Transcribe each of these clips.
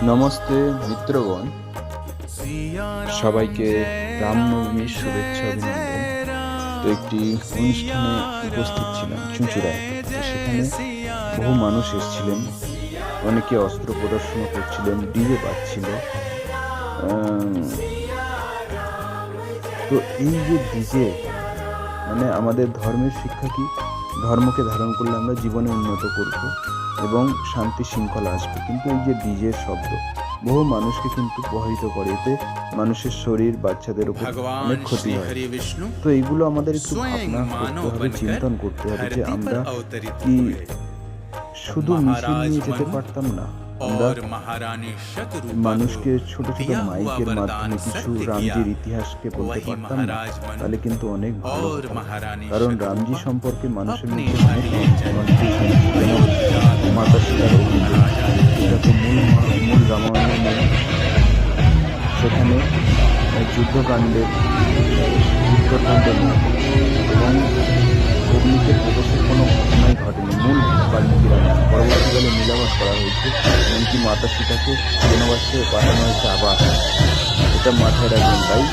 নমস্তে মিত্রগণ, সবাইকে রামনবমীর শুভেচ্ছা অভিনন্দন। তো একটি অনুষ্ঠানে উপস্থিত ছিলাম চুঁচুড়ায়। তো সেখানে বহু মানুষ এসেছিলেন, অনেকে অস্ত্র প্রদর্শন করছিলেন, ডিজে বাজছিল। তো এই যে ডিজে, মানে আমাদের ধর্মের শিক্ষা কি? ধর্মকে ধারণ করলে আমরা জীবনে উন্নত করব এবং শান্তি শৃঙ্খলা আসবে। কিন্তু এই যে ডিজের শব্দ বহু মানুষকে কিন্তু প্রভাবিত করে, এতে মানুষের শরীর, বাচ্চাদের উপর অনেক ক্ষতি হয়। তো এইগুলো আমাদের একটু ভাবনা করতে হবে, চিন্তন করতে হবে যে আমরা কি শুধু মিছিল নিয়ে যেতে পারতাম না? আমরা মানুষকে ছোট ছোট মাইকের মাধ্যমে কিছু রামজির ইতিহাসকে বলতে পারতাম না, তাহলে কিন্তু অনেক ভালো হতো। কারণ রামজি সম্পর্কে মানুষের মধ্যে অনেক মাতা সীতার অভিযোগ, এটা তো মূল রামায়ণের মূল। সেখানে যুদ্ধকাণ্ডের এবং অগ্নিতে প্রবেশের কোনো ঘটনাই ঘটেনি। মূল বাল্মীকি রামায়ণ পরবর্তীকালে মিলাবাস করা হয়েছে, এমনকি মাতা সীতাকে বনবাসে পাঠানো হয়েছে আবার। এটা মাথায় রাখবেন। তাই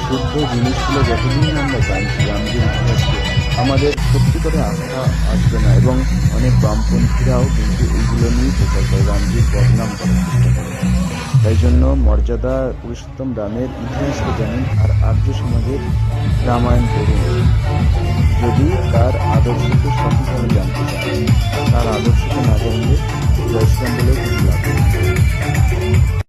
শুদ্ধ জিনিসগুলো যতদিন আমরা জানছি রামজির ইতিহাসকে, আমাদের সত্যি করে আস্থা আসবে না। এবং অনেক বামপন্থীরাও কিন্তু এইগুলো নিয়ে প্রচার করে, রামজির বদনাম করার চেষ্টা করে। তাই জন্য মর্যাদা পুরুষোত্তম রামের ইতিহাসকে জানেন আর আর্য সমাজের রামায়ণ পড়ুন। যদি তার আদর্শকে সঠিকভাবে জানতে চান, তার আদর্শকে না জানলে জয় শ্রীরাম বলেও কিছু লাভ নেই।